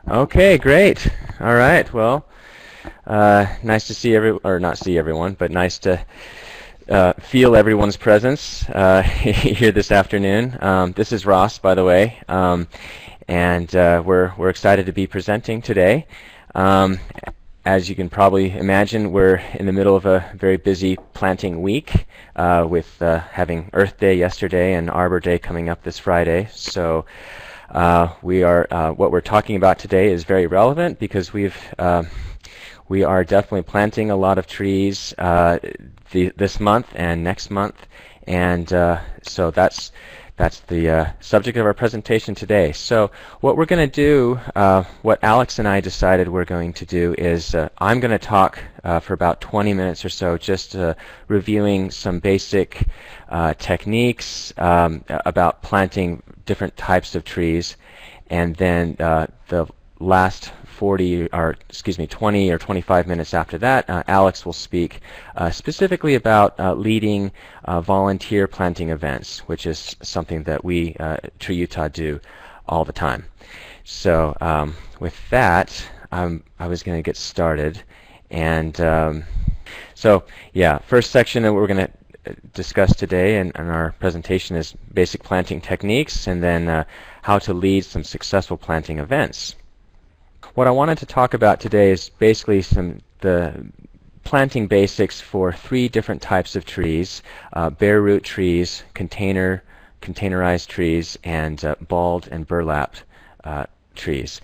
Okay, great. All right. Well, nice to see or not see everyone, but nice to feel everyone's presence here this afternoon. This is Ross, by the way, and we're excited to be presenting today. Um, as you can probably imagine, we're in the middle of a very busy planting week with having Earth Day yesterday and Arbor Day coming up this Friday. So what we're talking about today is very relevant because we are definitely planting a lot of trees this month and next month, and so that's the subject of our presentation today. So what we're going to do, what Alex and I decided we're going to do is I'm going to talk for about 20 minutes or so, just reviewing some basic techniques about planting different types of trees, and then the last 20 or 25 minutes after that, Alex will speak specifically about leading volunteer planting events, which is something that we, TreeUtah, do all the time. So with that, I was going to get started. And so, yeah, first section that we're going to discuss today in our presentation is basic planting techniques, and then how to lead some successful planting events. What I wanted to talk about today is basically the planting basics for 3 different types of trees: bare root trees, containerized trees, and balled and burlapped trees.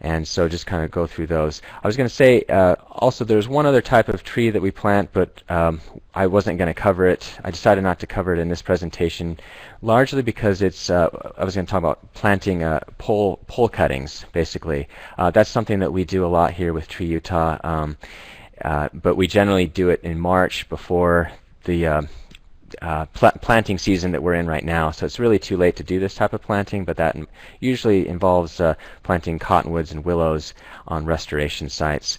And so just kind of go through those. I was going to say also there's one other type of tree that we plant, but I wasn't going to cover it. I decided not to cover it in this presentation, largely because it's I was going to talk about planting pole cuttings, basically. That's something that we do a lot here with TreeUtah, but we generally do it in March before the planting season that we're in right now. So it's really too late to do this type of planting, but that usually involves planting cottonwoods and willows on restoration sites,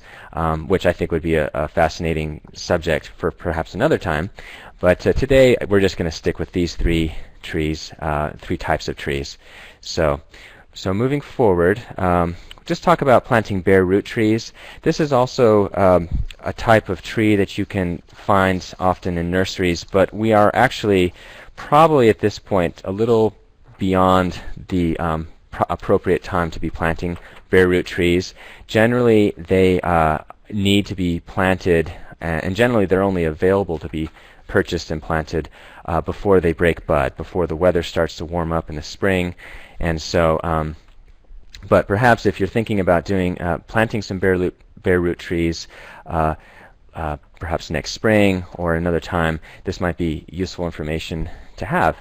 which I think would be a fascinating subject for perhaps another time. But today we're just going to stick with these 3 trees, 3 types of trees. So moving forward, just talk about planting bare root trees. This is also a type of tree that you can find often in nurseries, but we are actually probably at this point a little beyond the appropriate time to be planting bare root trees. Generally, they need to be planted, and generally they're only available to be purchased and planted before they break bud, before the weather starts to warm up in the spring. And so but perhaps if you're thinking about doing planting some bare root trees, perhaps next spring or another time, this might be useful information to have.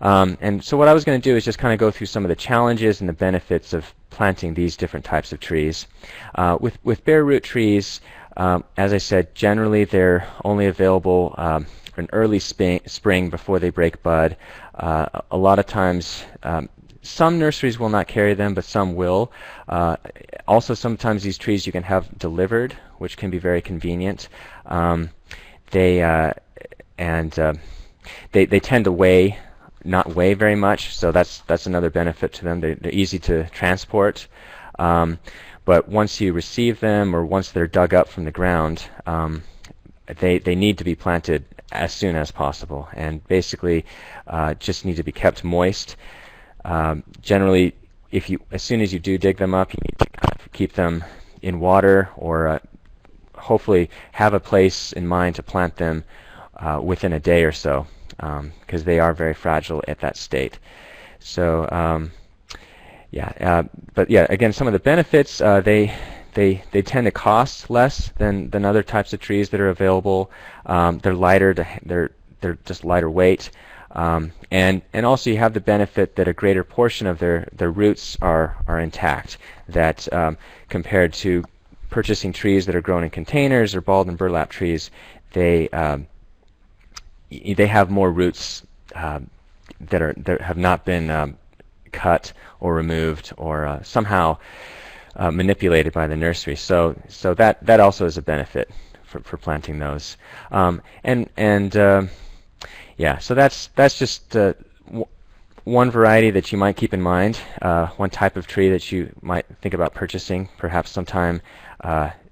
And so what I was going to do is just kind of go through some of the challenges and the benefits of planting these different types of trees. With bare root trees, as I said, generally they're only available in early spring before they break bud. A lot of times some nurseries will not carry them, but some will. Also, sometimes these trees you can have delivered, which can be very convenient. They tend to not weigh very much, so that's another benefit to them. They're easy to transport. But once you receive them, or once they're dug up from the ground, they need to be planted as soon as possible, and basically just need to be kept moist. Generally, as soon as you do dig them up, you need to kind of keep them in water, or hopefully have a place in mind to plant them within a day or so, because they are very fragile at that state. So but yeah, again, some of the benefits, they tend to cost less than other types of trees that are available. They're lighter, they're just lighter weight. And also you have the benefit that a greater portion of their roots are intact, that compared to purchasing trees that are grown in containers or balled and burlap trees, they have more roots that have not been cut or removed or somehow manipulated by the nursery. So that also is a benefit for planting those. Yeah, so that's just one variety that you might keep in mind, one type of tree that you might think about purchasing, perhaps sometime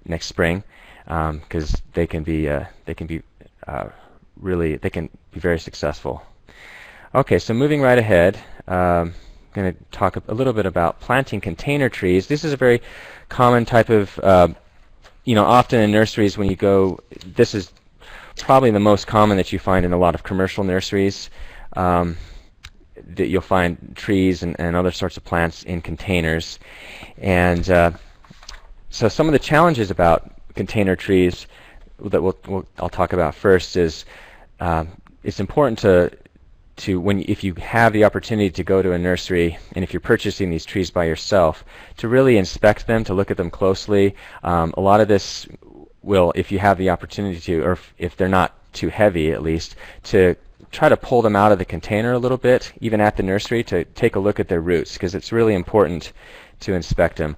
next spring, because they can be very successful. Okay, so moving right ahead, I'm going to talk a little bit about planting container trees. This is a very common type of, often in nurseries when you go, this is probably the most common that you find in a lot of commercial nurseries. That you'll find trees and other sorts of plants in containers. And so some of the challenges about container trees that I'll talk about first is it's important to if you have the opportunity to go to a nursery, and if you're purchasing these trees by yourself, to really inspect them, to look at them closely. A lot of this will, if you have the opportunity to, or if they're not too heavy at least, to try to pull them out of the container a little bit, even at the nursery, to take a look at their roots, because it's really important to inspect them.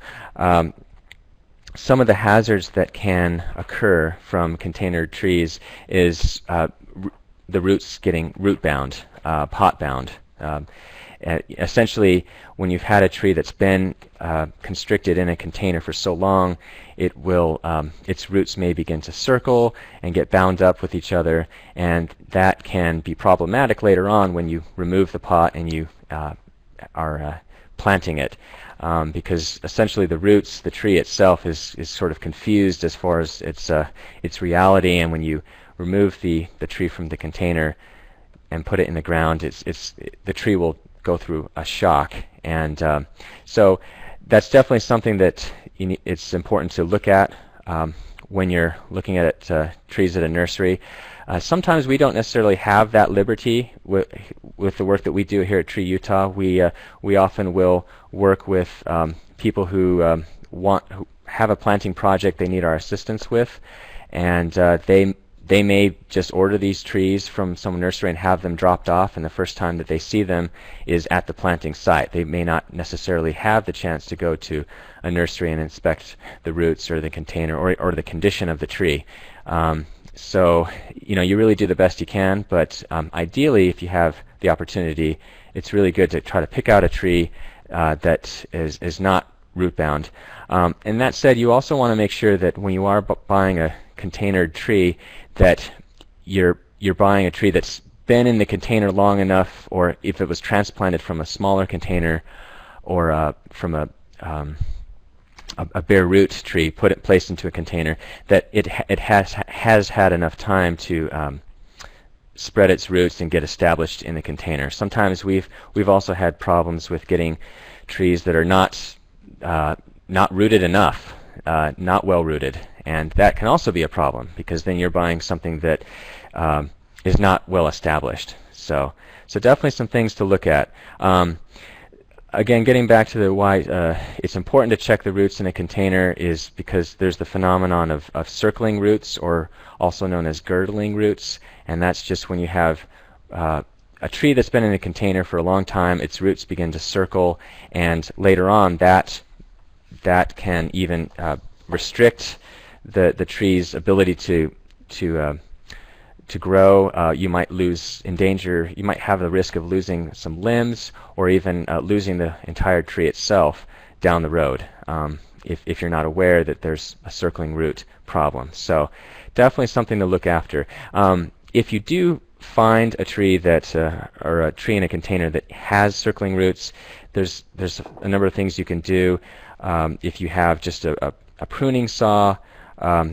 Some of the hazards that can occur from container trees is the roots getting root bound, pot bound. Essentially, when you've had a tree that's been constricted in a container for so long, it will its roots may begin to circle and get bound up with each other, and that can be problematic later on when you remove the pot and you are planting it, because essentially the roots, the tree itself, is sort of confused as far as its reality, and when you remove the tree from the container and put it in the ground, the tree will go through a shock. And so that's definitely something that it's important to look at when you're looking at trees at a nursery. Sometimes we don't necessarily have that liberty with the work that we do here at TreeUtah. We often will work with people who have a planting project they need our assistance with, and they may just order these trees from some nursery and have them dropped off, and the first time that they see them is at the planting site. They may not necessarily have the chance to go to a nursery and inspect the roots or the container or the condition of the tree. So you really do the best you can, but ideally, if you have the opportunity, it's really good to try to pick out a tree that is not root bound. And that said, you also want to make sure that when you are buying a containered tree, that you're buying a tree that's been in the container long enough, or if it was transplanted from a smaller container or from a bare root tree placed into a container, that it has had enough time to spread its roots and get established in the container. Sometimes we've also had problems with getting trees that are not rooted enough, not well rooted, and that can also be a problem, because then you're buying something that is not well established. So definitely some things to look at. Again, getting back to why it's important to check the roots in a container is because there's the phenomenon of circling roots, or also known as girdling roots, and that's just when you have a tree that's been in a container for a long time, its roots begin to circle, and later on that can even restrict the tree's ability to grow. You might you might have the risk of losing some limbs, or even losing the entire tree itself down the road, if you're not aware that there's a circling root problem. So definitely something to look after. If you do find a tree or a tree in a container that has circling roots, there's a number of things you can do. If you have just a pruning saw,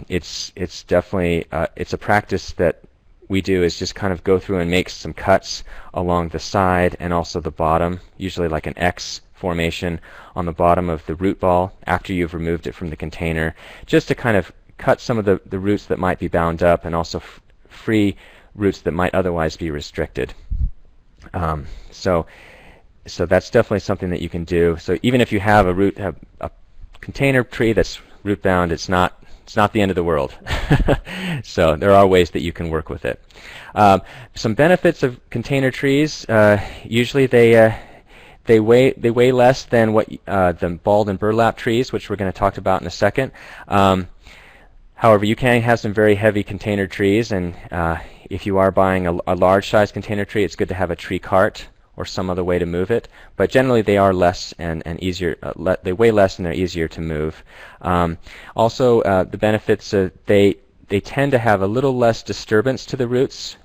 it's definitely it's a practice that we do, is just kind of go through and make some cuts along the side and also the bottom, usually like an X formation on the bottom of the root ball after you've removed it from the container, just to kind of cut some of the roots that might be bound up, and also free roots that might otherwise be restricted. So that's definitely something that you can do. So even if you have a container tree that's root bound, it's not the end of the world. So there are ways that you can work with it. Some benefits of container trees: usually they weigh less than what the balled and burlapped trees, which we're going to talk about in a second. However, you can have some very heavy container trees, and if you are buying a large size container tree, it's good to have a tree cart or some other way to move it. But generally they are less and easier. They weigh less and they're easier to move. Also, the benefits, they tend to have a little less disturbance to the roots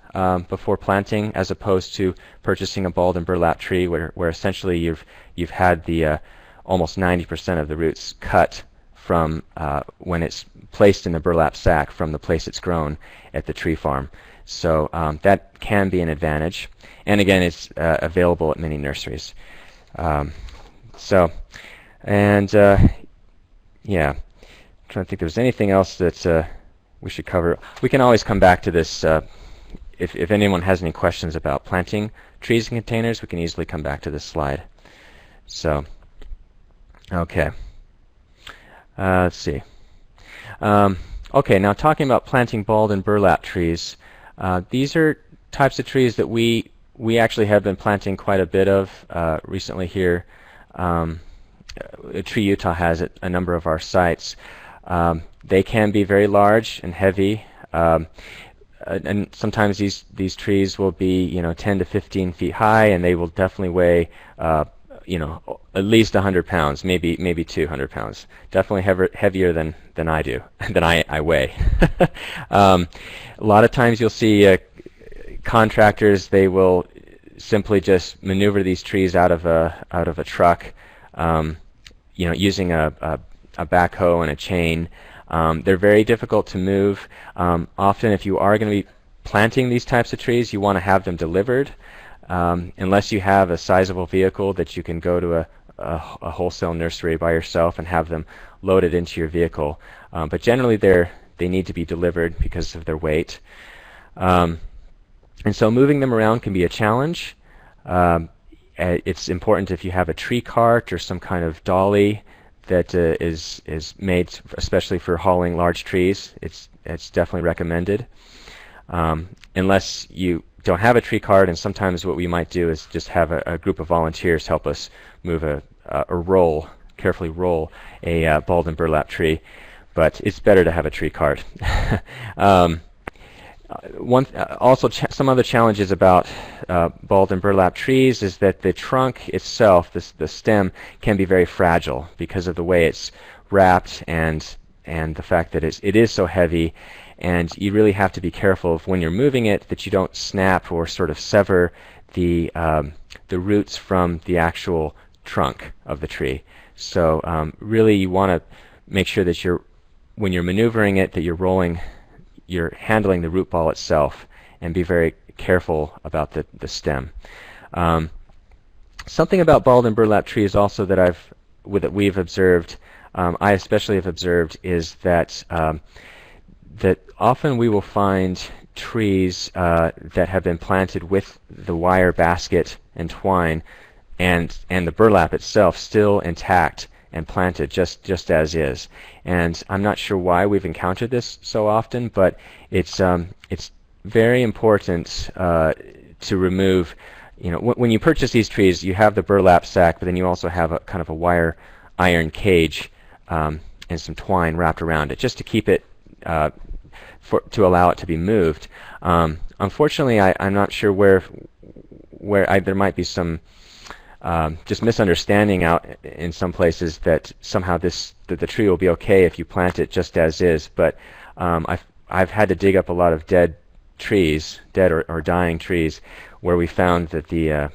before planting, as opposed to purchasing a balled and burlap tree where essentially you've had the almost 90% of the roots cut from when it's placed in the burlap sack from the place it's grown at the tree farm. So that can be an advantage. And again, it's available at many nurseries. Yeah, I'm trying to think if there's anything else that we should cover. We can always come back to this. If anyone has any questions about planting trees in containers, we can easily come back to this slide. So, okay. Let's see. Okay, now talking about planting balled and burlap trees. These are types of trees that we actually have been planting quite a bit of recently here. TreeUtah has a number of our sites. They can be very large and heavy, and sometimes these trees will be 10 to 15 feet high, and they will definitely weigh at least 100 pounds, maybe 200 pounds. Definitely heavier than I do, than I weigh. A lot of times you'll see contractors, they will simply just maneuver these trees out of a truck, using a backhoe and a chain. They're very difficult to move. Often, if you are going to be planting these types of trees, you want to have them delivered. Unless you have a sizable vehicle that you can go to a wholesale nursery by yourself and have them loaded into your vehicle. But generally they need to be delivered because of their weight. And so moving them around can be a challenge. It's important if you have a tree cart or some kind of dolly that is made especially for hauling large trees. It's definitely recommended. Unless you don't have a tree cart, and sometimes what we might do is just have a group of volunteers help us move carefully roll a balled and burlap tree, but it's better to have a tree cart. Some other challenges about balled and burlap trees is that the trunk itself, the stem, can be very fragile because of the way it's wrapped and the fact that it is so heavy. And you really have to be careful when you're moving it that you don't snap or sort of sever the roots from the actual trunk of the tree. So really you want to make sure that when you're maneuvering it, that you're handling the root ball itself, and be very careful about the stem. Something about balled and burlap trees also that we've observed, I especially have observed, is that often we will find trees that have been planted with the wire basket and twine and the burlap itself still intact and planted just as is. And I'm not sure why we've encountered this so often, but it's very important to remove. When you purchase these trees, you have the burlap sack, but then you also have a kind of a wire iron cage and some twine wrapped around it, just to keep it to allow it to be moved. Unfortunately, I'm not sure where there might be some just misunderstanding out in some places that somehow that the tree will be okay if you plant it just as is. But I've had to dig up a lot of dead trees, dead or dying trees, where we found that the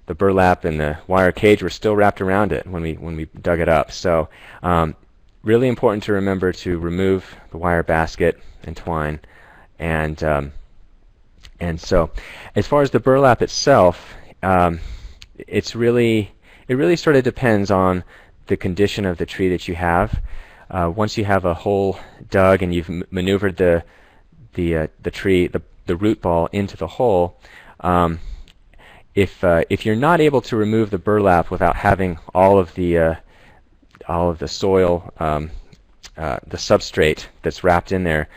burlap and the wire cage were still wrapped around it when we dug it up. So really important to remember to remove the wire basket and twine. And so as far as the burlap itself, it really sort of depends on the condition of the tree that you have. Once you have a hole dug and you've maneuvered the root ball into the hole, if you're not able to remove the burlap without having all of the soil, the substrate that's wrapped in there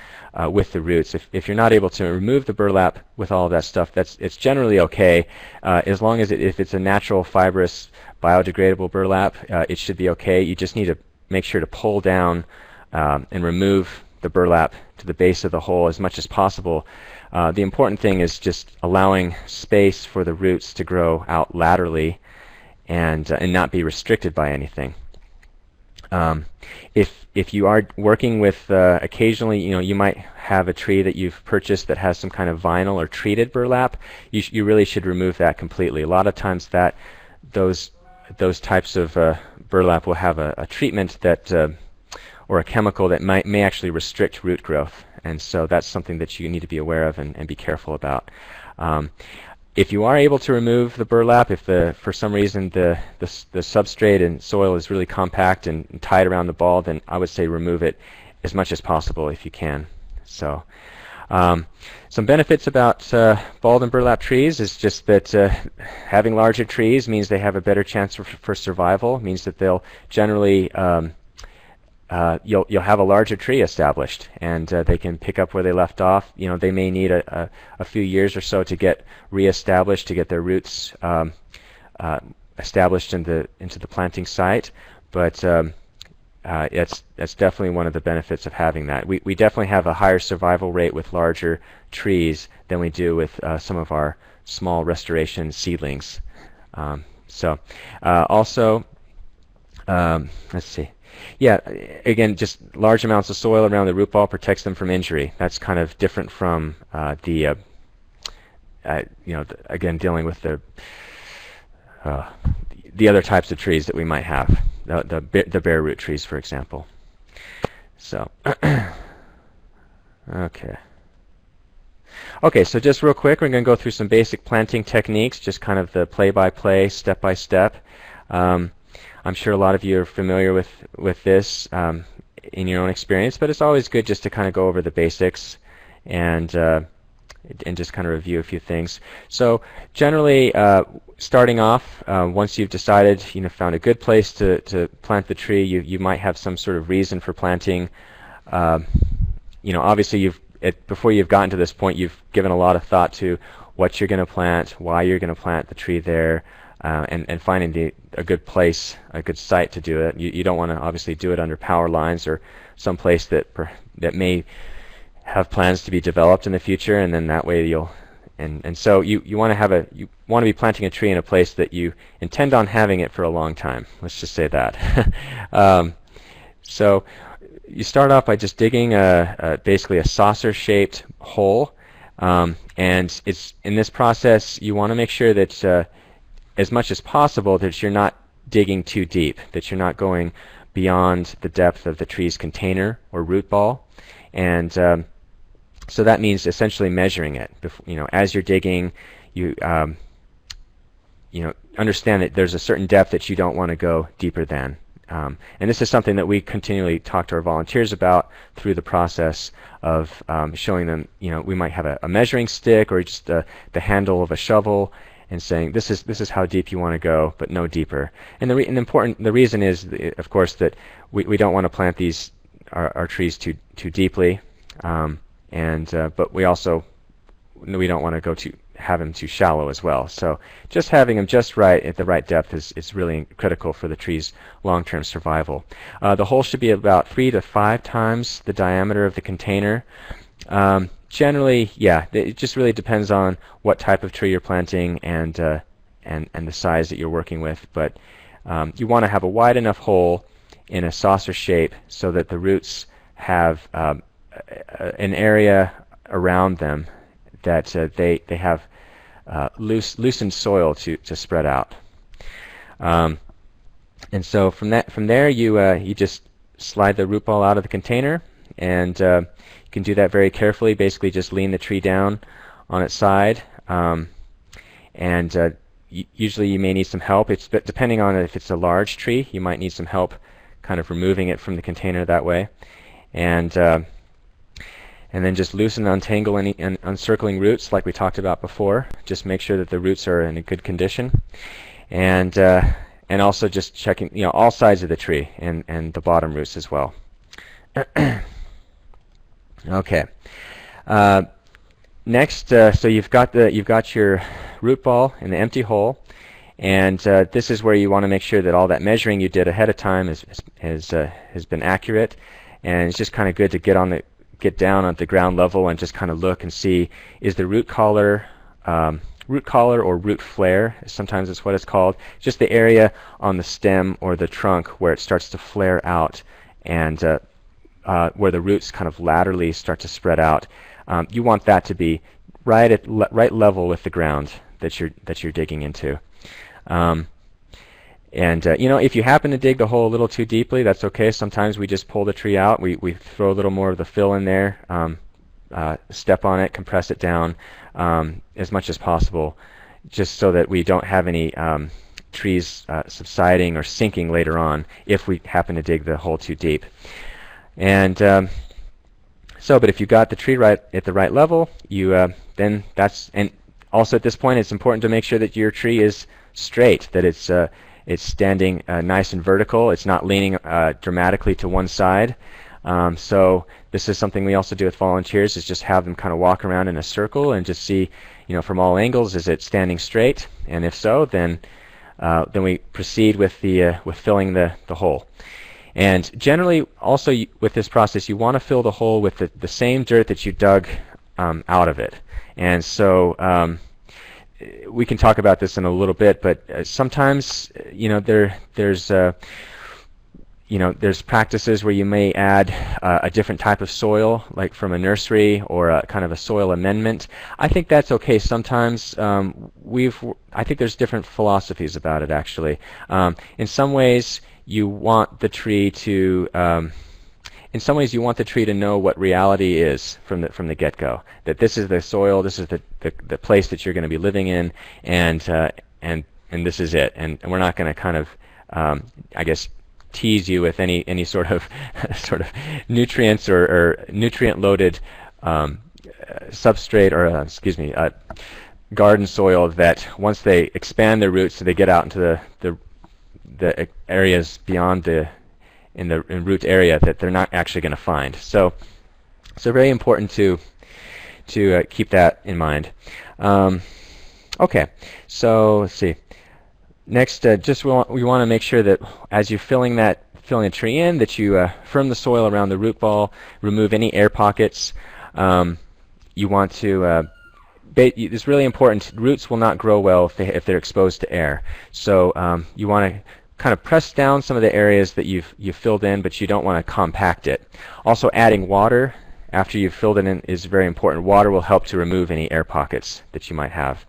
with the roots, if you're not able to remove the burlap with all of that stuff, it's generally okay. As long as if it's a natural fibrous biodegradable burlap, it should be okay. You just need to make sure to pull down and remove the burlap to the base of the hole as much as possible. The important thing is just allowing space for the roots to grow out laterally and not be restricted by anything. If you are working with occasionally, you might have a tree that you've purchased that has some kind of vinyl or treated burlap. You really should remove that completely. A lot of times those types of burlap will have a treatment that or a chemical that may actually restrict root growth, and so that's something that you need to be aware of and be careful about. If you are able to remove the burlap, if for some reason the substrate and soil is really compact and tight around the ball, then I would say remove it as much as possible if you can. So some benefits about balled and burlap trees is just that having larger trees means they have a better chance for survival, means that they'll generally you'll have a larger tree established, and they can pick up where they left off. They may need a few years or so to get reestablished, to get their roots established into the planting site, but that's definitely one of the benefits of having that. We definitely have a higher survival rate with larger trees than we do with some of our small restoration seedlings. Also, let's see. Yeah, again, just large amounts of soil around the root ball protects them from injury. That's kind of different from again, dealing with the other types of trees that we might have, the bare root trees, for example. So, okay, so just real quick, we're going to go through some basic planting techniques, just kind of the play-by-play, step-by-step. I'm sure a lot of you are familiar with this in your own experience, but it's always good just to kind of go over the basics and just kind of review a few things. So generally, starting off, once you've decided, found a good place to plant the tree, you might have some sort of reason for planting. Obviously, before you've gotten to this point, you've given a lot of thought to what you're going to plant, why you're going to plant the tree there. And finding a good place, a good site to do it. You don't want to obviously do it under power lines or some place that may have plans to be developed in the future, and then that way so you want to be planting a tree in a place that you intend on having it for a long time. Let's just say that. So you start off by just digging basically a saucer-shaped hole, and it's in this process you want to make sure that as much as possible that you're not digging too deep, that you're not going beyond the depth of the tree's container or root ball. And so that means essentially measuring it. As you're digging, you understand that there's a certain depth that you don't want to go deeper than. And this is something that we continually talk to our volunteers about through the process of showing them, we might have a measuring stick or just the handle of a shovel, and saying this is how deep you want to go, but no deeper. And the reason is, of course, that we don't want to plant our trees too deeply, but we don't want to have them too shallow as well. So just having them just right at the right depth is really critical for the tree's long-term survival. The hole should be about 3 to 5 times the diameter of the container. Generally, yeah, it just really depends on what type of tree you're planting and the size that you're working with. But you want to have a wide enough hole in a saucer shape so that the roots have an area around them that they have loosened soil to spread out. And so from there you just slide the root ball out of the container, and you can do that very carefully. Basically just lean the tree down on its side, usually you may need some help. But depending on if it's a large tree, you might need some help kind of removing it from the container that way. And then just loosen and untangle any encircling roots like we talked about before. Just make sure that the roots are in a good condition. And also just checking all sides of the tree and the bottom roots as well. Okay. Next, so you've got your root ball in the empty hole, and this is where you want to make sure that all that measuring you did ahead of time has been accurate, and it's just kind of good to get on get down at the ground level and just kind of look and see, is the root collar or root flare, sometimes it's what it's called, just the area on the stem or the trunk where it starts to flare out and where the roots kind of laterally start to spread out. You want that to be right level with the ground that you're digging into. You know, if you happen to dig the hole a little too deeply, that's okay. Sometimes we just pull the tree out. We throw a little more of the fill in there, step on it, compress it down as much as possible, just so that we don't have any trees subsiding or sinking later on if we happen to dig the hole too deep. And but if you got the tree right at the right level, you then that's, and also at this point it's important to make sure that your tree is straight, that it's standing nice and vertical. It's not leaning dramatically to one side. So this is something we also do with volunteers, is just have them kind of walk around in a circle and just see, you know, from all angles, is it standing straight? And if so, then we proceed with filling the hole. And generally, also with this process, you want to fill the hole with the same dirt that you dug out of it. And so we can talk about this in a little bit, but sometimes, you know, there's practices where you may add a different type of soil, like from a nursery, or a kind of a soil amendment. I think that's okay sometimes. I think there's different philosophies about it, actually. In some ways, you want the tree to know what reality is from the get-go. That this is the soil, this is the place that you're going to be living in, and this is it. And we're not going to kind of, I guess, tease you with any sort of nutrients or nutrient-loaded substrate, or garden soil, that once they expand their roots, so they get out into the areas beyond in root area, that they're not actually going to find. So very important to keep that in mind. Okay, so let's see. Next, we want to make sure that as you're filling the tree in, that you firm the soil around the root ball, remove any air pockets. You want to it's really important. Roots will not grow well if they're exposed to air. So you want to kind of press down some of the areas that you've filled in, but you don't want to compact it. Also, adding water after you've filled it in is very important. Water will help to remove any air pockets that you might have.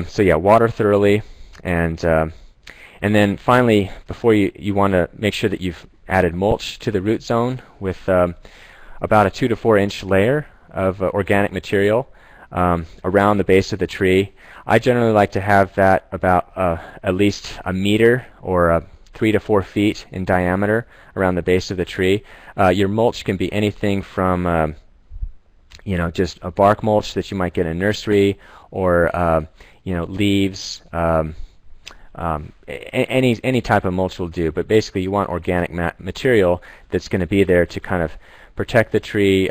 So yeah, water thoroughly, and then finally, before you want to make sure that you've added mulch to the root zone with about a 2 to 4 inch layer of organic material around the base of the tree. I generally like to have that about at least a meter, or 3 to 4 feet in diameter around the base of the tree. Your mulch can be anything from just a bark mulch that you might get in a nursery, or leaves. Any type of mulch will do, but basically you want organic material that's going to be there to kind of protect the tree,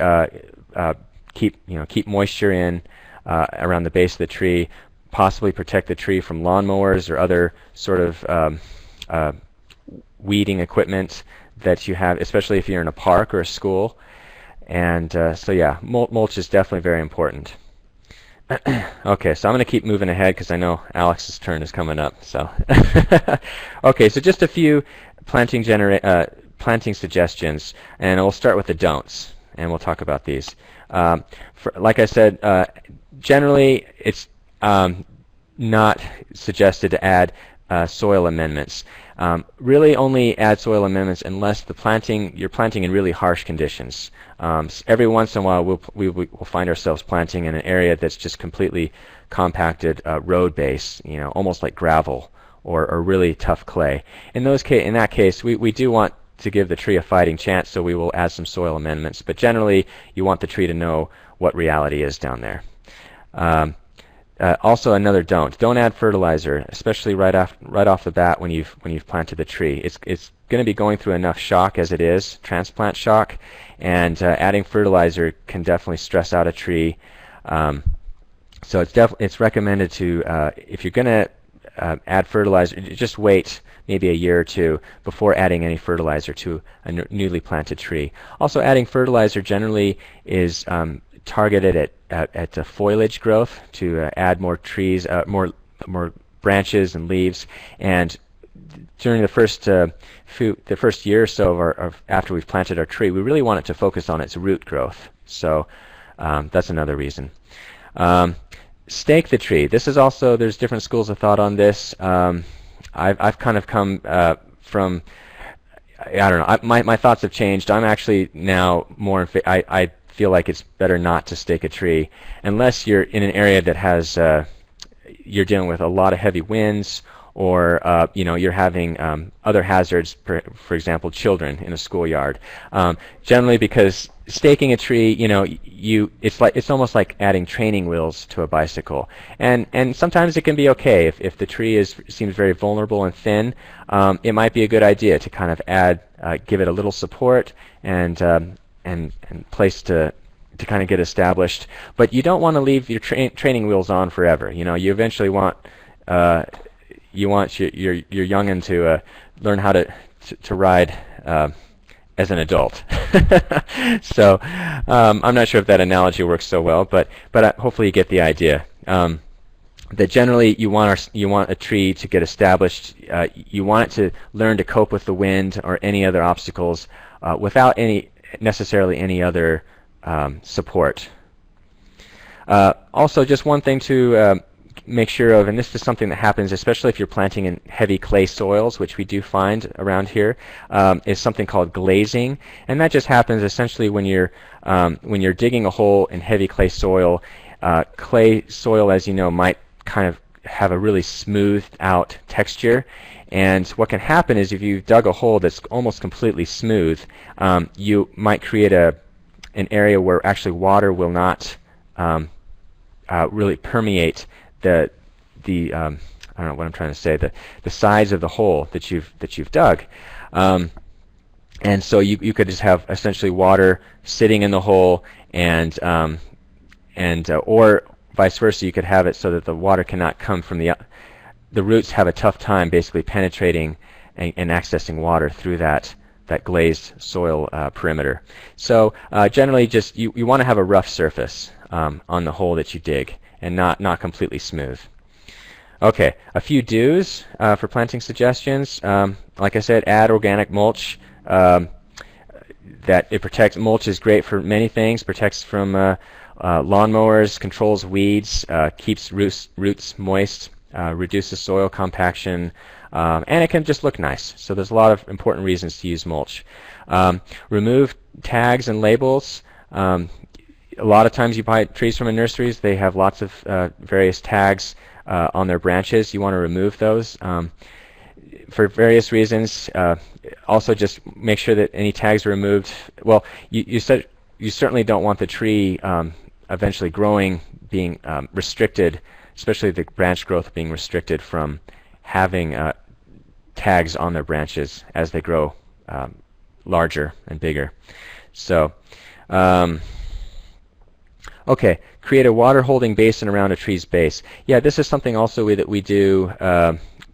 keep moisture in around the base of the tree, possibly protect the tree from lawnmowers or other sort of weeding equipment that you have, especially if you're in a park or a school. And so yeah, mulch is definitely very important. Okay, so I'm going to keep moving ahead because I know Alex's turn is coming up. So, okay, so just a few planting suggestions, and we'll start with the don'ts, and we'll talk about these. Like I said, generally it's not suggested to add soil amendments. Really only add soil amendments unless you're planting in really harsh conditions. Every once in a while we'll find ourselves planting in an area that's just completely compacted road base, almost like gravel or really tough clay. In that case, we do want to give the tree a fighting chance, so we will add some soil amendments. But generally, you want the tree to know what reality is down there. Also, another don't add fertilizer, especially right off the bat when you've planted the tree. It's going to be going through enough shock as it is, transplant shock, and adding fertilizer can definitely stress out a tree. So it's recommended to, if you're going to add fertilizer, just wait maybe a year or two before adding any fertilizer to a newly planted tree. Also, adding fertilizer generally is targeted at the foliage growth to add more trees, more branches and leaves. And during the first year or so of after we've planted our tree, we really want it to focus on its root growth. So that's another reason. Stake the tree. This is also, there's different schools of thought on this. I've kind of come from, I don't know, my thoughts have changed. I'm actually now more, I feel like it's better not to stake a tree unless you're in an area that has, you're dealing with a lot of heavy winds, or you're having other hazards, for example, children in a schoolyard. Generally, because staking a tree, it's almost like adding training wheels to a bicycle, and sometimes it can be okay if the tree seems very vulnerable and thin. It might be a good idea to kind of give it a little support and place to kind of get established. But you don't want to leave your training wheels on forever. You eventually want your youngin to learn how to ride as an adult. So I'm not sure if that analogy works so well, but hopefully you get the idea. That generally you want a tree to get established. You want it to learn to cope with the wind or any other obstacles without necessarily any other support. Also, just one thing to make sure of, and this is something that happens especially if you're planting in heavy clay soils, which we do find around here, is something called glazing, and that just happens essentially when you're digging a hole in heavy clay soil. Clay soil, as you know, might kind of have a really smoothed out texture, and what can happen is if you've dug a hole that's almost completely smooth, you might create an area where actually water will not really permeate the I don't know what I'm trying to say, the size of the hole that you've dug, and so you could just have essentially water sitting in the hole, and or vice versa, you could have it so that the water cannot come from the roots have a tough time basically penetrating and accessing water through that glazed soil perimeter. So generally, just you want to have a rough surface on the hole that you dig, and not completely smooth. Okay, a few do's for planting suggestions. Like I said, add organic mulch. That it protects. Mulch is great for many things. Protects from lawnmowers, controls weeds, keeps roots moist, reduces soil compaction, and it can just look nice. So there's a lot of important reasons to use mulch. Remove tags and labels. A lot of times you buy trees from nurseries, they have lots of various tags on their branches. You want to remove those for various reasons. Also, just make sure that any tags are removed. Well, you certainly don't want the tree eventually being restricted, especially the branch growth being restricted from having tags on their branches as they grow larger and bigger. So okay, create a water-holding basin around a tree's base. Yeah, this is something also that we do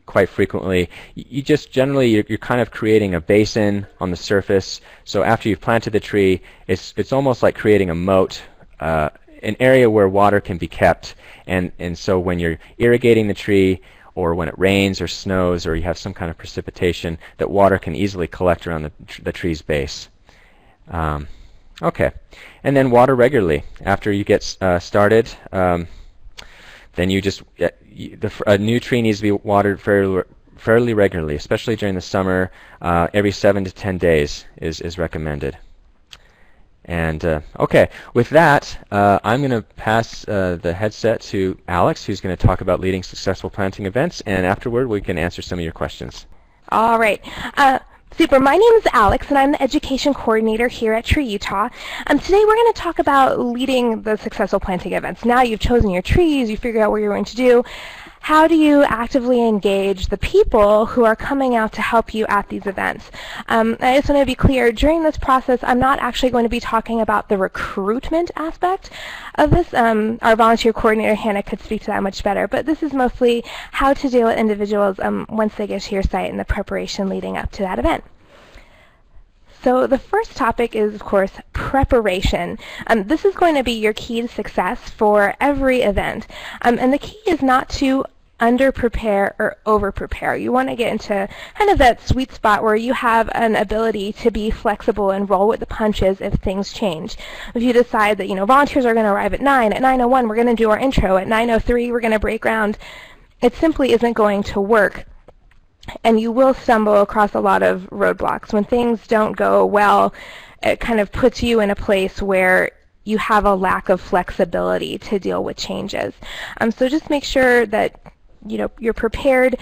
quite frequently. You just generally you're kind of creating a basin on the surface. So after you've planted the tree, it's almost like creating a moat, an area where water can be kept. And so when you're irrigating the tree, or when it rains or snows, or you have some kind of precipitation, that water can easily collect around the tree's base. Okay, and then water regularly after you get started. Then you just a new tree needs to be watered fairly regularly, especially during the summer. Every 7 to 10 days is recommended. And okay, with that, I'm going to pass the headset to Alex, who's going to talk about leading successful planting events, and afterward we can answer some of your questions. All right. Super. My name is Alex, and I'm the Education Coordinator here at TreeUtah. Today we're going to talk about leading the successful planting events. Now you've chosen your trees, you figured out what you're going to do. how do you actively engage the people who are coming out to help you at these events? I just want to be clear, during this process, I'm not actually going to be talking about the recruitment aspect of this. Our volunteer coordinator, Hannah, could speak to that much better, but this is mostly how to deal with individuals once they get to your site and the preparation leading up to that event. So the first topic is, of course, preparation. This is going to be your key to success for every event. And the key is not to under-prepare or over-prepare. You want to get into kind of that sweet spot where you have an ability to be flexible and roll with the punches if things change. If you decide that, volunteers are going to arrive at 9, at 9:01 we're going to do our intro, at 9:03 we're going to break ground, it simply isn't going to work. And you will stumble across a lot of roadblocks. When things don't go well, it kind of puts you in a place where you have a lack of flexibility to deal with changes. So just make sure that you're prepared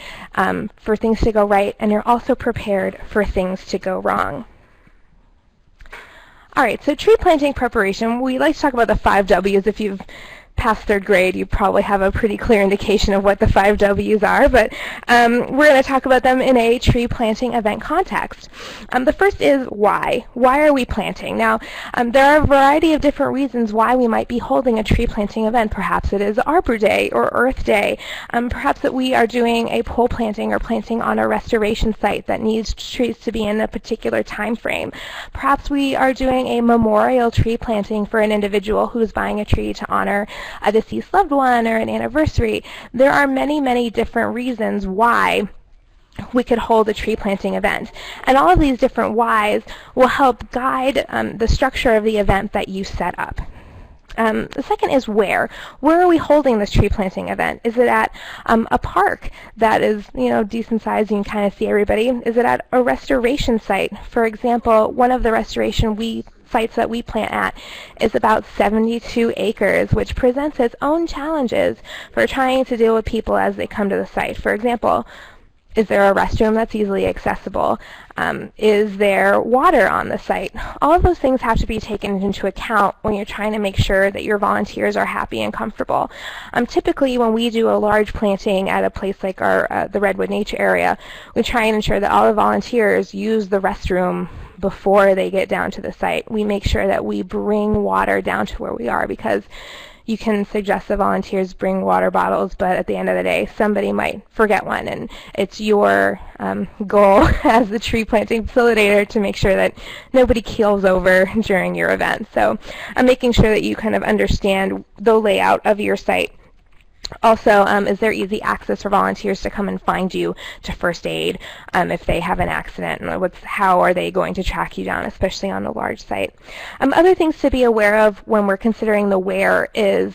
for things to go right, and you're also prepared for things to go wrong. All right, so tree planting preparation, we like to talk about the 5 W's. If you've past 3rd grade, you probably have a pretty clear indication of what the 5 W's are, but we're going to talk about them in a tree planting event context. The first is why. Why are we planting? Now, there are a variety of different reasons why we might be holding a tree planting event. Perhaps it is Arbor Day or Earth Day. Perhaps that we are doing a pole planting or planting on a restoration site that needs trees to be in a particular time frame. Perhaps we are doing a memorial tree planting for an individual who is buying a tree to honor a deceased loved one or an anniversary. There are many, many different reasons why we could hold a tree planting event. And all of these different whys will help guide the structure of the event that you set up. The second is where. Where are we holding this tree planting event? Is it at a park that is, decent size, you can kind of see everybody? Is it at a restoration site? For example, one of the restoration sites that we plant at is about 72 acres, which presents its own challenges for trying to deal with people as they come to the site. For example, is there a restroom that's easily accessible? Is there water on the site? All of those things have to be taken into account when you're trying to make sure that your volunteers are happy and comfortable. Typically, when we do a large planting at a place like the Redwood Nature Area, we try and ensure that all the volunteers use the restroom before they get down to the site. We make sure that we bring water down to where we are, because you can suggest the volunteers bring water bottles, but at the end of the day, somebody might forget one, and it's your goal as the tree planting facilitator to make sure that nobody keels over during your event. So I'm making sure that you kind of understand the layout of your site. Also, is there easy access for volunteers to come and find you to first aid if they have an accident? And how are they going to track you down, especially on a large site? Other things to be aware of when we're considering the where is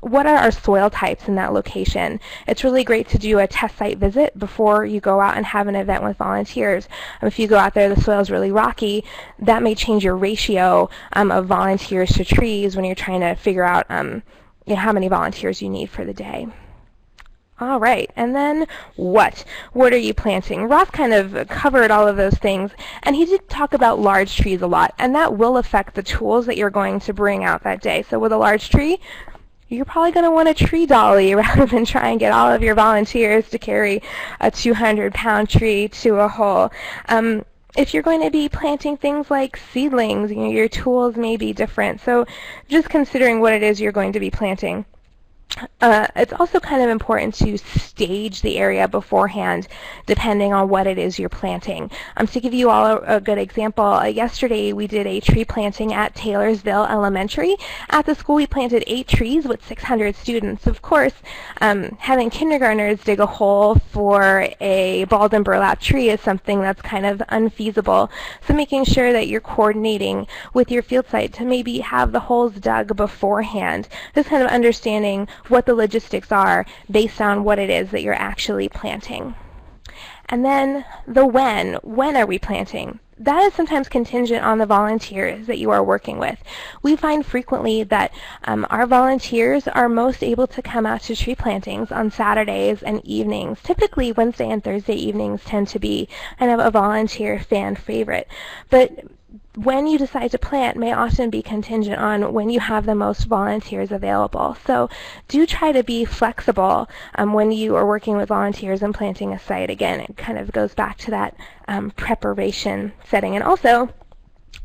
what are our soil types in that location? It's really great to do a test site visit before you go out and have an event with volunteers. If you go out there, the soil is really rocky, that may change your ratio of volunteers to trees when you're trying to figure out how many volunteers you need for the day. All right, and then what? What are you planting? Ross kind of covered all of those things, and he did talk about large trees a lot, and that will affect the tools that you're going to bring out that day. So with a large tree, you're probably going to want a tree dolly rather than try and get all of your volunteers to carry a 200-pound tree to a hole. If you're going to be planting things like seedlings, your tools may be different. So just considering what it is you're going to be planting. It's also kind of important to stage the area beforehand depending on what it is you're planting. To give you all a good example, yesterday we did a tree planting at Taylorsville Elementary. At the school we planted 8 trees with 600 students. Of course, having kindergartners dig a hole for a balled and burlapped tree is something that's kind of unfeasible. So making sure that you're coordinating with your field site to maybe have the holes dug beforehand, just kind of understanding what the logistics are based on what it is that you're actually planting. And then the when. When are we planting? That is sometimes contingent on the volunteers that you are working with. We find frequently that our volunteers are most able to come out to tree plantings on Saturdays and evenings. Typically Wednesday and Thursday evenings tend to be kind of a volunteer fan favorite. But when you decide to plant may often be contingent on when you have the most volunteers available. So do try to be flexible when you are working with volunteers and planting a site. Again, it kind of goes back to that preparation setting. And also,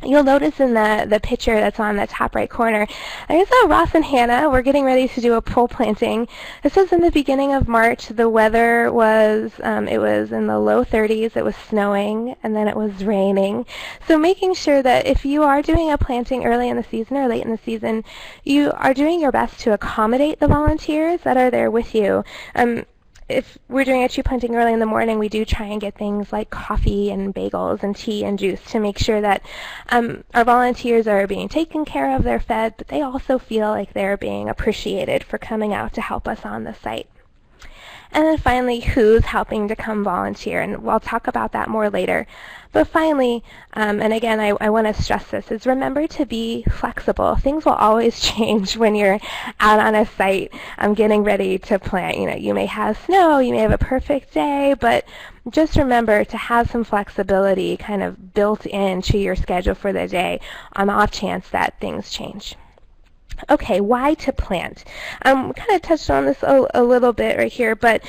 you'll notice in the picture that's on the top right corner, there's Ross and Hannah. We're getting ready to do a pole planting. This was in the beginning of March. The weather was, it was in the low 30s. It was snowing, and then it was raining. So making sure that if you are doing a planting early in the season or late in the season, you are doing your best to accommodate the volunteers that are there with you. If we're doing a tree planting early in the morning, we do try and get things like coffee and bagels and tea and juice to make sure that our volunteers are being taken care of, they're fed, but they also feel like they're being appreciated for coming out to help us on the site. And then finally, who's helping to come volunteer? And we'll talk about that more later. But finally, and again, I want to stress this, is remember to be flexible. Things will always change when you're out on a site getting ready to plant. You know, you may have snow, you may have a perfect day, but just remember to have some flexibility kind of built into your schedule for the day on the off chance that things change. Okay, why to plant? We kind of touched on this a little bit right here, but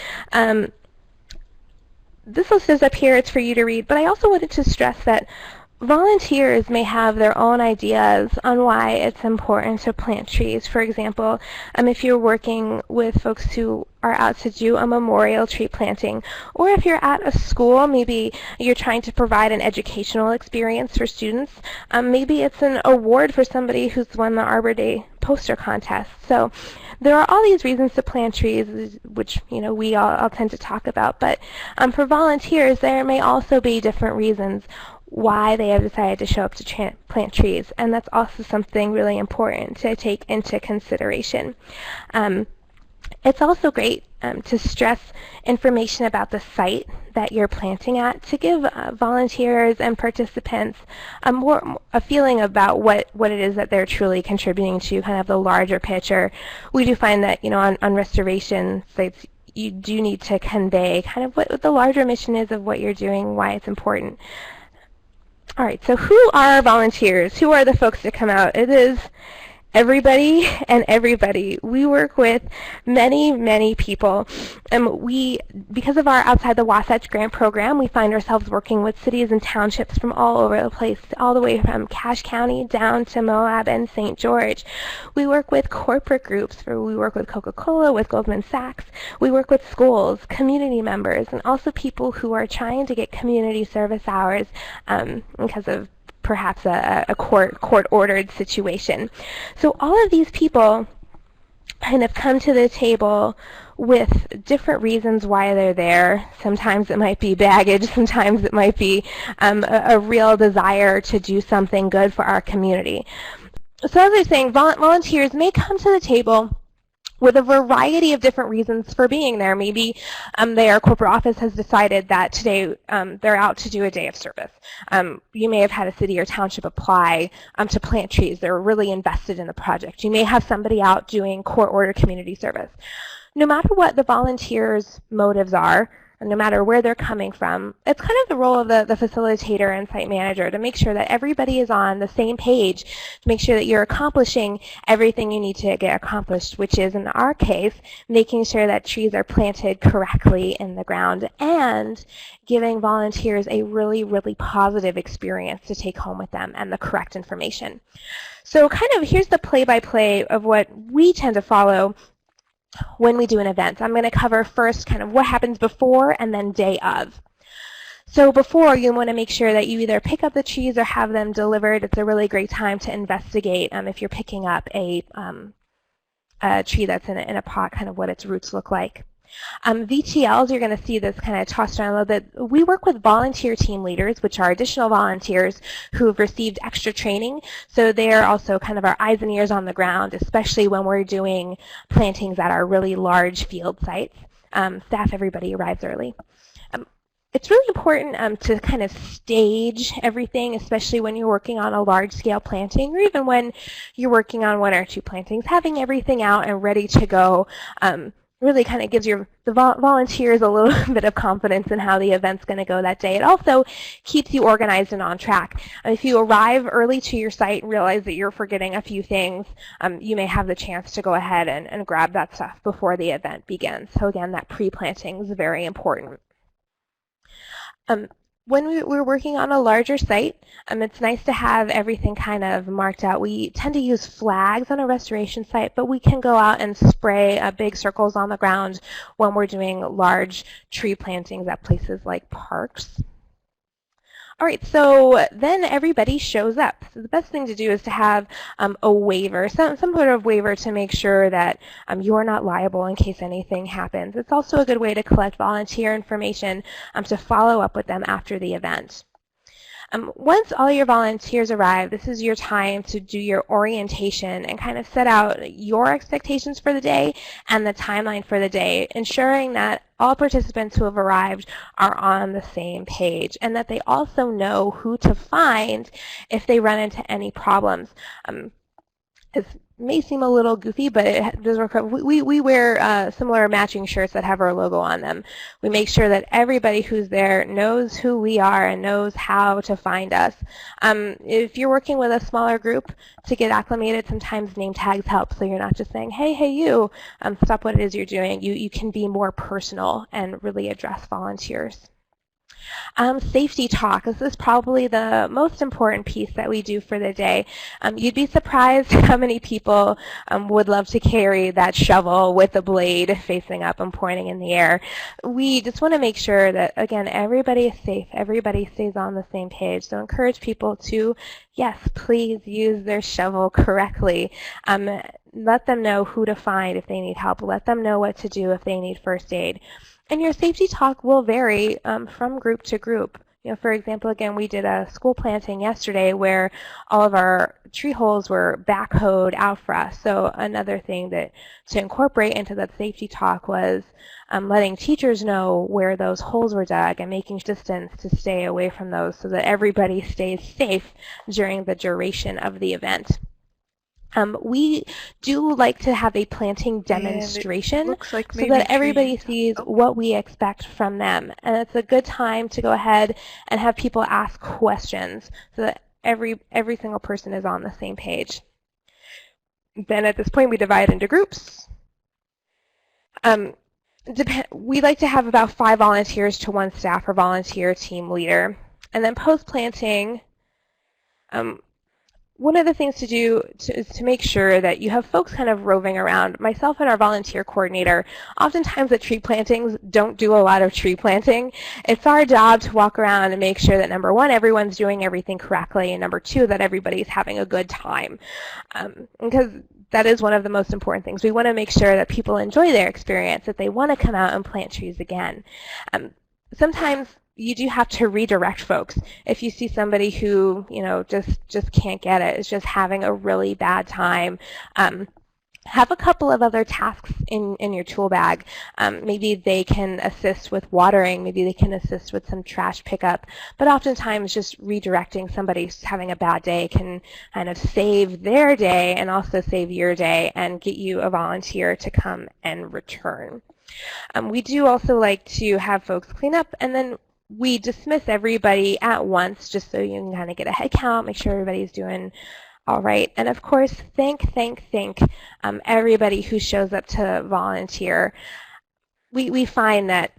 this list is up here. It's for you to read, but I also wanted to stress that volunteers may have their own ideas on why it's important to plant trees. For example, if you're working with folks who are out to do a memorial tree planting, or if you're at a school, maybe you're trying to provide an educational experience for students, maybe it's an award for somebody who's won the Arbor Day poster contest. So there are all these reasons to plant trees, which we all tend to talk about, but for volunteers there may also be different reasons why they have decided to show up to plant trees, and that's also something really important to take into consideration. It's also great to stress information about the site that you're planting at to give volunteers and participants a feeling about what it is that they're truly contributing to, kind of the larger picture. We do find that on restoration sites, you do need to convey kind of what the larger mission is of what you're doing, why it's important. All right, so who are volunteers? Who are the folks that come out? It is everybody and everybody. We work with many, many people. Because of our Outside the Wasatch grant program, we find ourselves working with cities and townships from all over the place, all the way from Cache County down to Moab and St. George. We work with corporate groups. We work with Coca-Cola, with Goldman Sachs. We work with schools, community members, and also people who are trying to get community service hours because of perhaps a court-ordered situation. So all of these people kind of come to the table with different reasons why they're there. Sometimes it might be baggage, sometimes it might be a real desire to do something good for our community. So as I was saying, volunteers may come to the table with a variety of different reasons for being there. Maybe their corporate office has decided that today they're out to do a day of service. You may have had a city or township apply to plant trees. They're really invested in the project. You may have somebody out doing court-ordered community service. No matter what the volunteers' motives are, and no matter where they're coming from, it's kind of the role of the facilitator and site manager to make sure that everybody is on the same page, to make sure that you're accomplishing everything you need to get accomplished, which is, in our case, making sure that trees are planted correctly in the ground and giving volunteers a really, really positive experience to take home with them and the correct information. So kind of here's the play-by-play of what we tend to follow when we do an event. I'm going to cover first kind of what happens before and then day of. So before, you want to make sure that you either pick up the trees or have them delivered. It's a really great time to investigate if you're picking up a tree that's in a pot, kind of what its roots look like. VTLs, you're going to see this kind of tossed around a little bit. We work with volunteer team leaders, which are additional volunteers who have received extra training. So they're also kind of our eyes and ears on the ground, especially when we're doing plantings at our really large field sites. Staff, everybody arrives early. It's really important to kind of stage everything, especially when you're working on a large-scale planting, or even when you're working on one or two plantings, having everything out and ready to go really kind of gives the volunteers a little bit of confidence in how the event's going to go that day. It also keeps you organized and on track. If you arrive early to your site and realize that you're forgetting a few things, you may have the chance to go ahead and grab that stuff before the event begins. So again, that pre-planting is very important. When we're working on a larger site, it's nice to have everything kind of marked out. We tend to use flags on a restoration site, but we can go out and spray big circles on the ground when we're doing large tree plantings at places like parks. All right, so then everybody shows up. So the best thing to do is to have a waiver, some sort of waiver to make sure that you're not liable in case anything happens. It's also a good way to collect volunteer information to follow up with them after the event. Once all your volunteers arrive, this is your time to do your orientation and kind of set out your expectations for the day and the timeline for the day, ensuring that all participants who have arrived are on the same page and that they also know who to find if they run into any problems. It may seem a little goofy, but it does work. We wear similar matching shirts that have our logo on them. We make sure that everybody who's there knows who we are and knows how to find us. If you're working with a smaller group to get acclimated, sometimes name tags help. So you're not just saying, hey, you, stop what it is you're doing. You can be more personal and really address volunteers. Safety talk. This is probably the most important piece that we do for the day. You'd be surprised how many people would love to carry that shovel with the blade facing up and pointing in the air. We just want to make sure that, again, everybody is safe. Everybody stays on the same page. So encourage people to, yes, please use their shovel correctly. Let them know who to find if they need help. Let them know what to do if they need first aid. And your safety talk will vary from group to group. For example, again, we did a school planting yesterday where all of our tree holes were backhoed out for us. So another thing that to incorporate into that safety talk was letting teachers know where those holes were dug and making distance to stay away from those so that everybody stays safe during the duration of the event. We do like to have a planting demonstration so that everybody sees what we expect from them. And it's a good time to go ahead and have people ask questions so that every single person is on the same page. Then at this point, we divide into groups. We like to have about 5 volunteers to 1 staff or volunteer team leader. And then post-planting, one of the things to do is to make sure that you have folks kind of roving around. Myself and our volunteer coordinator, oftentimes at tree plantings, don't do a lot of tree planting. It's our job to walk around and make sure that, number 1, everyone's doing everything correctly, and number 2, that everybody's having a good time. Because that is one of the most important things. We want to make sure that people enjoy their experience, that they want to come out and plant trees again. Sometimes you do have to redirect folks. If you see somebody who, just can't get it, is just having a really bad time, have a couple of other tasks in your tool bag. Maybe they can assist with watering, maybe they can assist with some trash pickup, but oftentimes just redirecting somebody who's having a bad day can kind of save their day and also save your day and get you a volunteer to come and return. We do also like to have folks clean up, and then we dismiss everybody at once just so you can kind of get a head count, make sure everybody's doing all right. And of course, thank everybody who shows up to volunteer. We find that,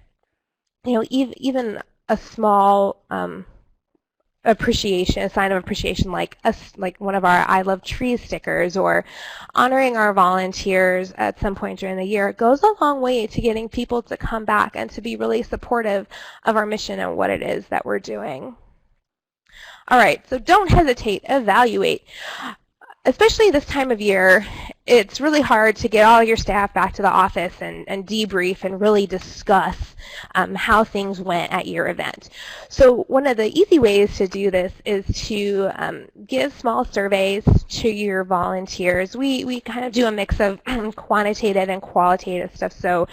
even a small appreciation, a sign of appreciation like one of our I Love Trees stickers or honoring our volunteers at some point during the year goes a long way to getting people to come back and to be really supportive of our mission and what it is that we're doing. All right, so don't hesitate, evaluate. Especially this time of year, it's really hard to get all your staff back to the office and debrief and really discuss how things went at your event. So one of the easy ways to do this is to give small surveys to your volunteers. We kind of do a mix of quantitative and qualitative stuff. So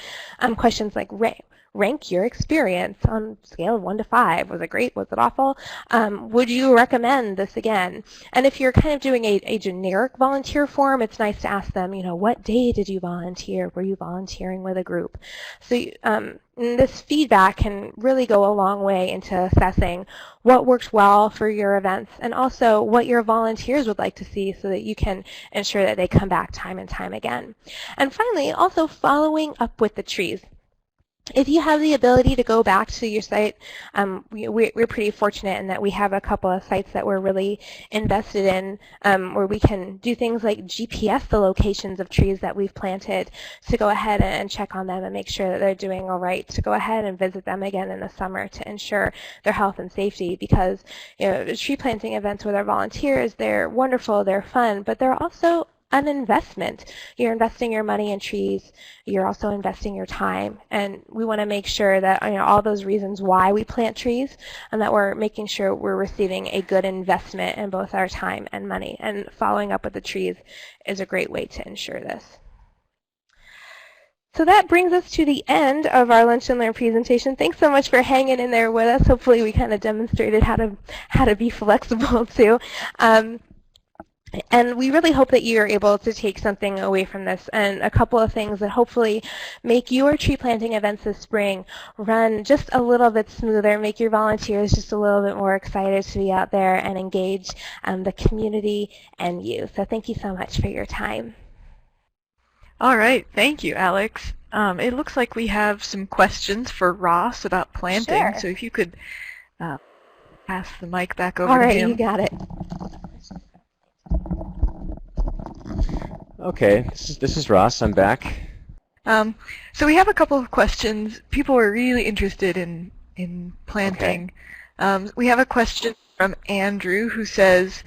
questions like, rank your experience on a scale of 1 to 5. Was it great? Was it awful? Would you recommend this again? And if you're kind of doing a generic volunteer form, it's nice to ask them, what day did you volunteer? Were you volunteering with a group? So this feedback can really go a long way into assessing what works well for your events and also what your volunteers would like to see so that you can ensure that they come back time and time again. And finally, also following up with the trees. If you have the ability to go back to your site, we're pretty fortunate in that we have a couple of sites that we're really invested in where we can do things like GPS the locations of trees that we've planted to go ahead and check on them and make sure that they're doing all right, to go ahead and visit them again in the summer to ensure their health and safety, because the tree planting events with our volunteers, they're wonderful, they're fun, but they're also an investment. You're investing your money in trees. You're also investing your time. And we want to make sure that all those reasons why we plant trees and that we're making sure we're receiving a good investment in both our time and money. And following up with the trees is a great way to ensure this. So that brings us to the end of our Lunch and Learn presentation. Thanks so much for hanging in there with us. Hopefully we kind of demonstrated how to be flexible too. And we really hope that you're able to take something away from this, and a couple of things that hopefully make your tree planting events this spring run just a little bit smoother, make your volunteers just a little bit more excited to be out there and engage the community and you. So thank you so much for your time. All right, thank you, Alex. It looks like we have some questions for Ross about planting, Sure. So if you could pass the mic back over All to right, him. you got it. Okay, this is Ross. I'm back. So we have a couple of questions. People are really interested in planting. Okay. We have a question from Andrew who says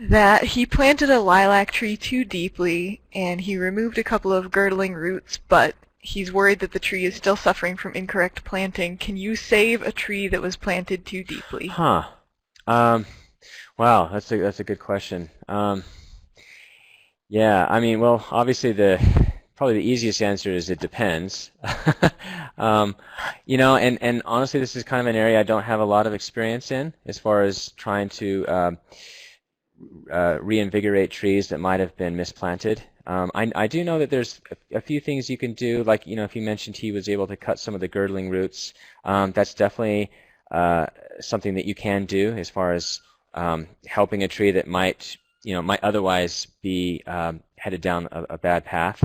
that he planted a lilac tree too deeply and he removed a couple of girdling roots, but he's worried that the tree is still suffering from incorrect planting. Can you save a tree that was planted too deeply? Huh. Wow, that's a good question. Yeah, I mean, well, obviously probably the easiest answer is it depends. And honestly, this is kind of an area I don't have a lot of experience in as far as trying to reinvigorate trees that might have been misplanted. I do know that there's a few things you can do, like, if you mentioned he was able to cut some of the girdling roots, that's definitely something that you can do as far as helping a tree that might otherwise be headed down a bad path.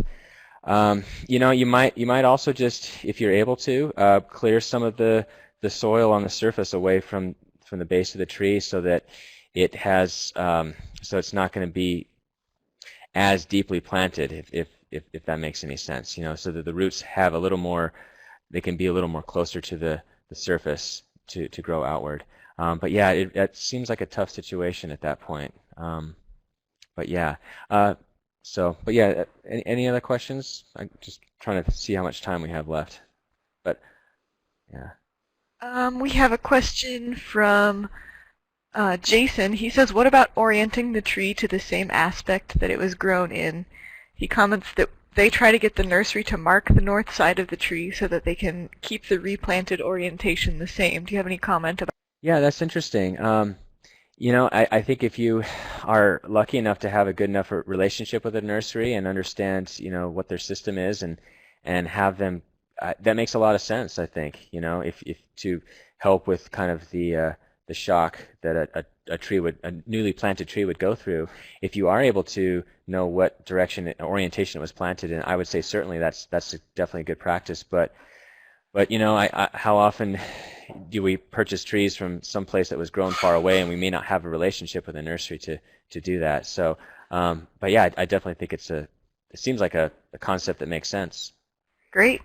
You might also just, if you're able to, clear some of the soil on the surface away from the base of the tree so that it has so it's not going to be as deeply planted, if that makes any sense. So that the roots have a little more, they can be a little more closer to the surface to grow outward. But yeah, it seems like a tough situation at that point. But yeah, any other questions? I'm just trying to see how much time we have left. But yeah. We have a question from Jason. He says, what about orienting the tree to the same aspect that it was grown in? He comments that they try to get the nursery to mark the north side of the tree so that they can keep the replanted orientation the same. Do you have any comment about that? Yeah, that's interesting. I think if you are lucky enough to have a good enough relationship with a nursery and understand, what their system is and have them, that makes a lot of sense, I think, if to help with kind of the shock that a newly planted tree would go through. If you are able to know what direction orientation it was planted in, I would say certainly that's definitely a good practice. But how often do we purchase trees from some place that was grown far away, and we may not have a relationship with a nursery to do that? So, but yeah, I definitely think it seems like a concept that makes sense. Great.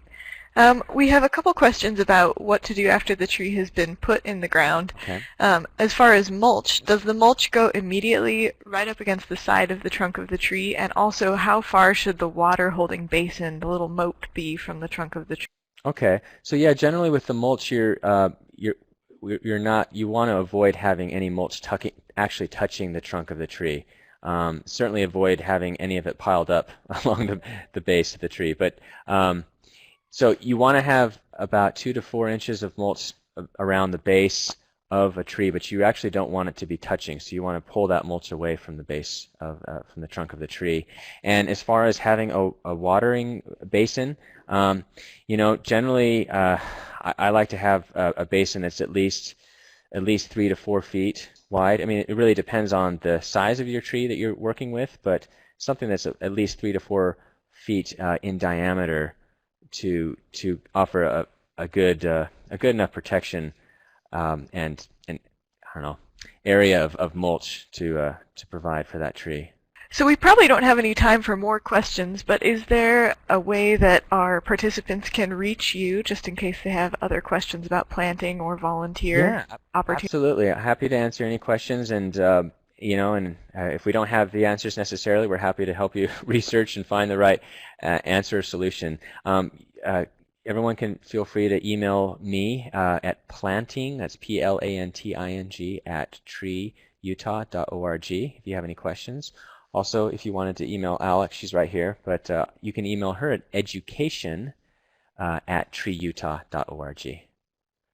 We have a couple questions about what to do after the tree has been put in the ground. Okay. As far as mulch, does the mulch go immediately right up against the side of the trunk of the tree? And also, how far should the water-holding basin, the little moat, be from the trunk of the tree? Okay. So yeah, generally with the mulch, you want to avoid having any mulch actually touching the trunk of the tree. Certainly avoid having any of it piled up along the base of the tree. But so you want to have about 2 to 4 inches of mulch around the base of a tree, but you actually don't want it to be touching, so you want to pull that mulch away from the base of from the trunk of the tree. And as far as having a watering basin, generally I like to have a basin that's at least 3 to 4 feet wide. I mean, it really depends on the size of your tree that you're working with, but something that's at least 3 to 4 feet in diameter to offer a good enough protection and I don't know, area of mulch to provide for that tree. So we probably don't have any time for more questions, but is there a way that our participants can reach you just in case they have other questions about planting or volunteer opportunities? Absolutely. Happy to answer any questions, and if we don't have the answers necessarily, we're happy to help you research and find the right answer or solution. Everyone can feel free to email me at planting, that's PLANTING, at TreeUtah.org if you have any questions. Also, if you wanted to email Alex, she's right here, but you can email her at education at TreeUtah.org.